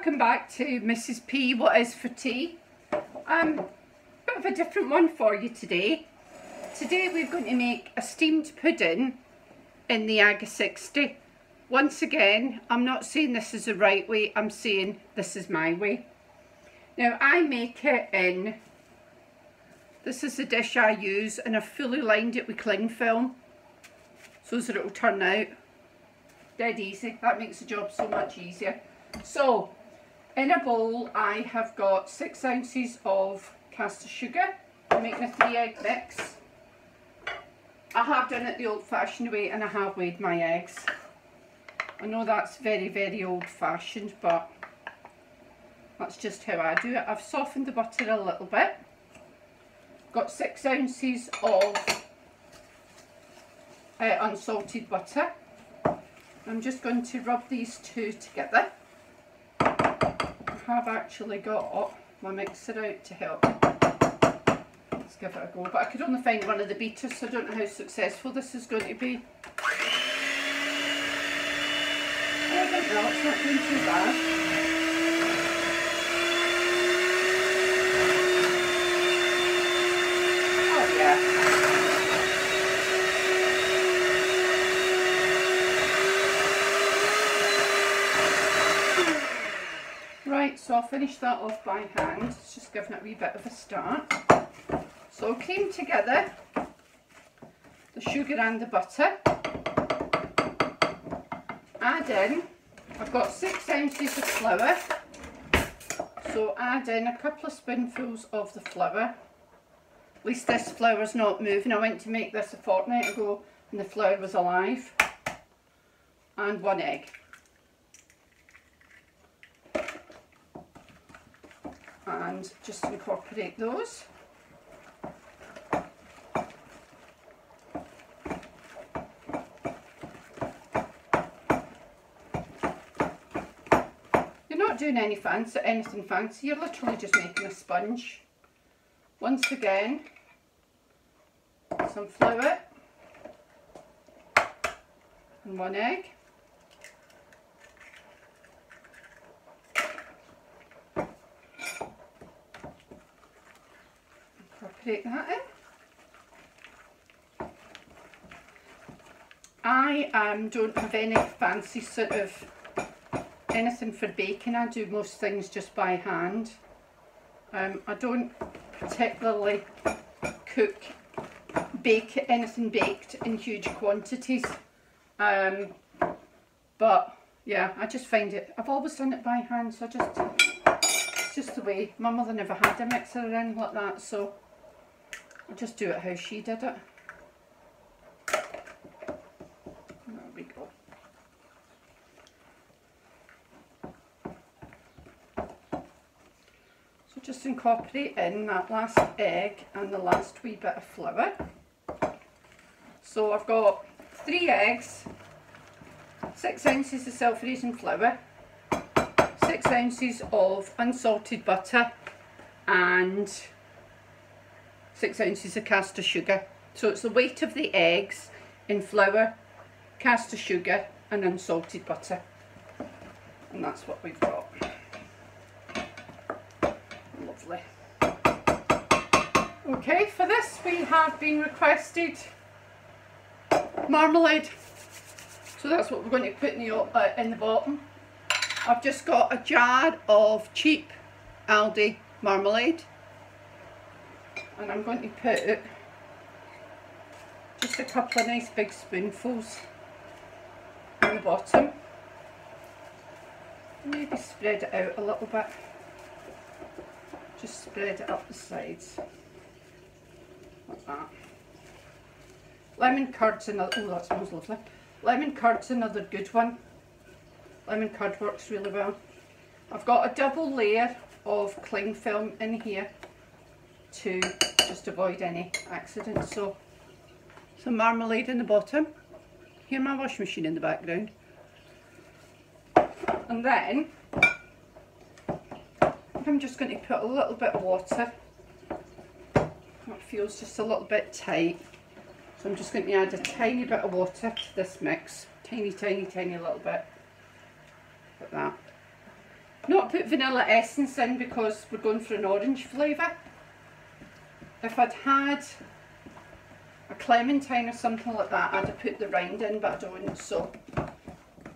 Welcome back to Mrs. P What Is for Tea. Bit of a different one for you today. Today we're going to make a steamed pudding in the AGA60. Once again, I'm not saying this is the right way, I'm saying this is my way. Now I make it in, this is the dish I use, and I've fully lined it with cling film so that it will turn out dead easy. That makes the job so much easier. So in a bowl I have got 6 ounces of custard sugar. I'm making a 3-egg mix. I have done it the old-fashioned way and I have weighed my eggs. I know that's very old-fashioned, but that's just how I do it. I've softened the butter a little bit. Got 6 ounces of unsalted butter. I'm just going to rub these two together. I have actually got my mixer out to help. Let's give it a go. But I could only find one of the beaters, so I don't know how successful this is going to be. I don't know, it's not doing too bad. Oh yeah. Right, so I'll finish that off by hand. It's just giving it a wee bit of a start. So I'll cream together the sugar and the butter. Add in, I've got 6 ounces of flour. So add in a couple of spoonfuls of the flour. At least this flour's not moving. I went to make this a fortnight ago and the flour was alive. And 1 egg. And just incorporate those. You're not doing anything fancy, you're literally just making a sponge. Once again, some flour and 1 egg. Incorporate that in. I don't have any fancy sort of anything for baking. I do most things just by hand. I don't particularly bake anything baked in huge quantities. But yeah, I just find it, I've always done it by hand, so it's just the way. My mother never had a mixer or anything like that, so I'll just do it how she did it. There we go. So just incorporate in that last egg and the last wee bit of flour. So I've got 3 eggs, 6 ounces of self-raising flour, 6 ounces of unsalted butter and 6 ounces of caster sugar. So it's the weight of the eggs in flour, caster sugar and unsalted butter. And that's what we've got. Lovely. Okay, for this we have been requested marmalade. So that's what we're going to put in the bottom. I've just got a jar of cheap Aldi marmalade. And I'm going to put just a couple of nice big spoonfuls on the bottom. Maybe spread it out a little bit. Just spread it up the sides. Like that. Lemon curd's another, oh that smells lovely. Lemon curd's another good one. Lemon curd works really well. I've got a double layer of cling film in here to just avoid any accidents. So some marmalade in the bottom. Hear my washing machine in the background. And then I'm just going to put a little bit of water. It feels just a little bit tight. So I'm just going to add a tiny bit of water to this mix. Tiny little bit. Like that. not put vanilla essence in because we're going for an orange flavour. If I'd had a clementine or something like that, I'd have put the rind in, but I don't, so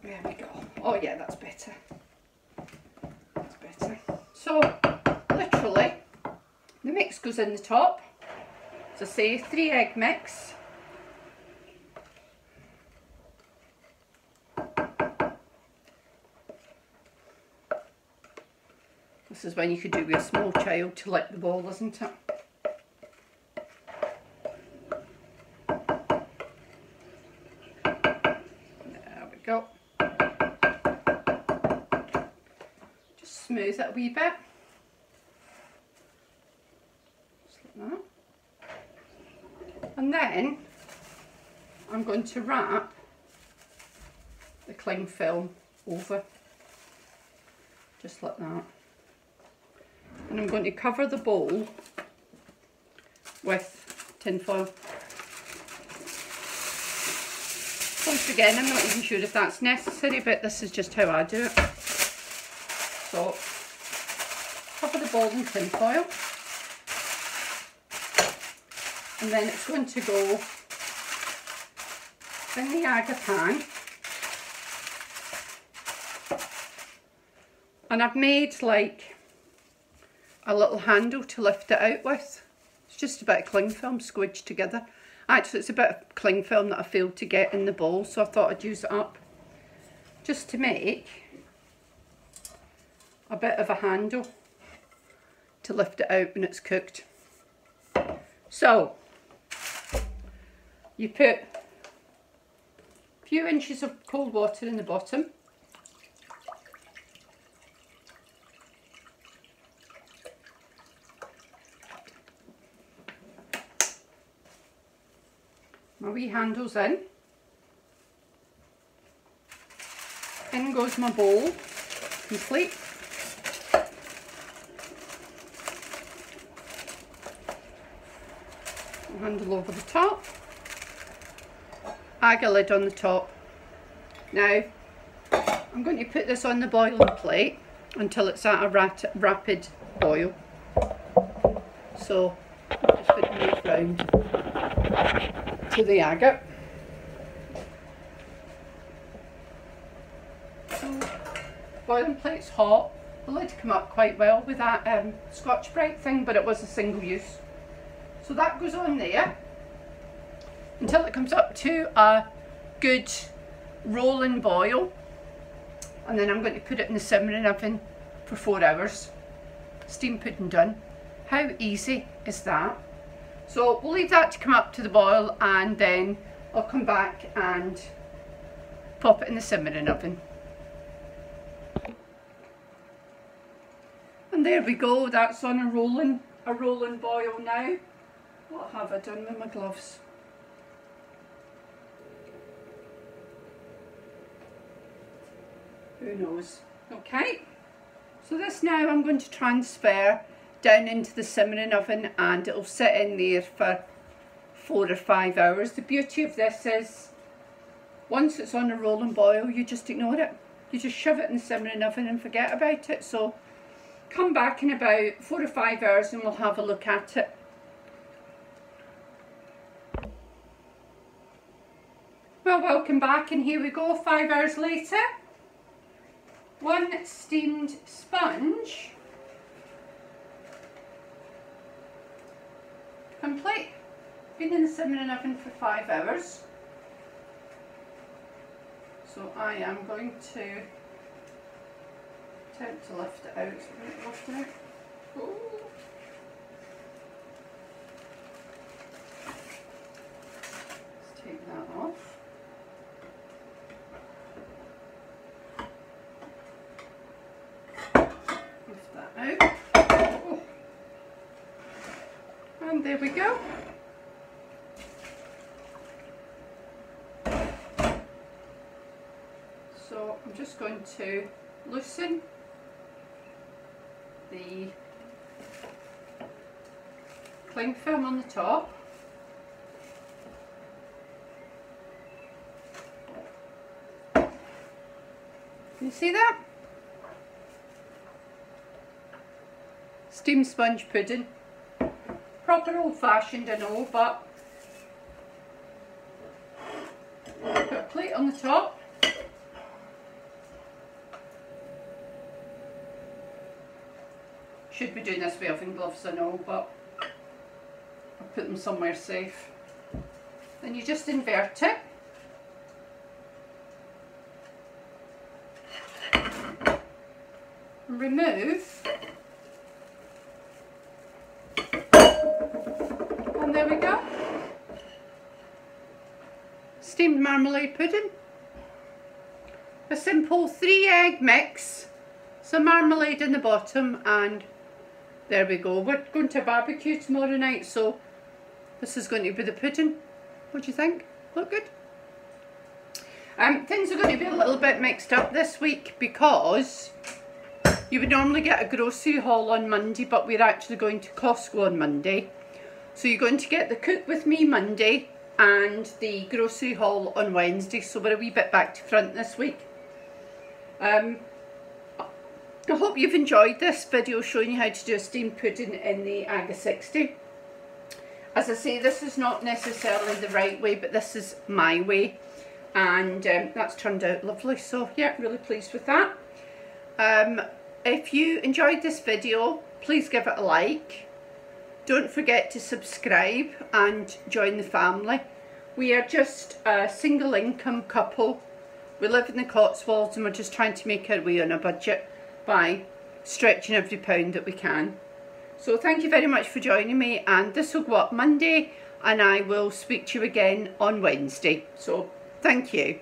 there we go. Oh yeah, that's better. That's better. So, literally, the mix goes in the top. As I say, 3 egg mix. This is when you could do with a small child to lick the ball, isn't it? There we go. Just smooth it a wee bit. Just like that. And then I'm going to wrap the cling film over, just like that. And I'm going to cover the bowl with tin foil. Once again, I'm not even sure if that's necessary, but this is just how I do it. So, cover the bowl in tin foil. And then it's going to go in the AGA pan. And I've made like a little handle to lift it out with. It's just a bit of cling film squidged together. Actually, it's a bit of cling film that I failed to get in the bowl, so I thought I'd use it up just to make a bit of a handle to lift it out when it's cooked. So, you put a few inches of cold water in the bottom. My wee handle's in. In goes my bowl, complete. Handle over the top. AGA lid on the top. Now, I'm going to put this on the boiling plate until it's at a rapid boil. So, just put the knife round to the AGA. So, boiling plate's hot. The lid came up quite well with that Scotch-Brite thing, but it was a single use. So that goes on there until it comes up to a good rolling boil, and then I'm going to put it in the simmering oven for 4 hours. Steam pudding done. How easy is that? So we'll leave that to come up to the boil, and then I'll come back and pop it in the simmering oven. And there we go, that's on a rolling boil now. What have I done with my gloves? Who knows? Okay, so this now I'm going to transfer down into the simmering oven, and it'll sit in there for 4 or 5 hours. The beauty of this is, once it's on a rolling boil, you just ignore it. You just shove it in the simmering oven and forget about it. So come back in about 4 or 5 hours and we'll have a look at it. Well, welcome back, and here we go, 5 hours later. One steamed sponge, complete. Been in the simmering oven for 5 hours. So I am going to attempt to lift it out. Lift it out. Ooh. Let's take that off. Lift that out. Oh. And there we go. So I'm just going to loosen the cling film on the top. Can you see that? steamed sponge pudding. Proper old-fashioned, I know, but put a plate on the top. Should be doing this with oven gloves, I know, but I'll put them somewhere safe. Then you just invert it. And remove. And there we go. Steamed marmalade pudding. A simple 3-egg mix, some marmalade in the bottom, and there we go. We're going to a barbecue tomorrow night, so this is going to be the pudding. What do you think? Look good? Things are going to be a little bit mixed up this week because you would normally get a grocery haul on Monday, but we're actually going to Costco on Monday. So you're going to get the Cook With Me Monday and the grocery haul on Wednesday, so we're a wee bit back to front this week. I hope you've enjoyed this video showing you how to do a steamed pudding in the AGA60. As I say, this is not necessarily the right way, but this is my way, and that's turned out lovely, so yeah, really pleased with that. If you enjoyed this video, please give it a like. Don't forget to subscribe and join the family. We are just a single income couple. We live in the Cotswolds and we're just trying to make our way on a budget by stretching every pound that we can. So thank you very much for joining me, and this will go up Monday and I will speak to you again on Wednesday. So thank you.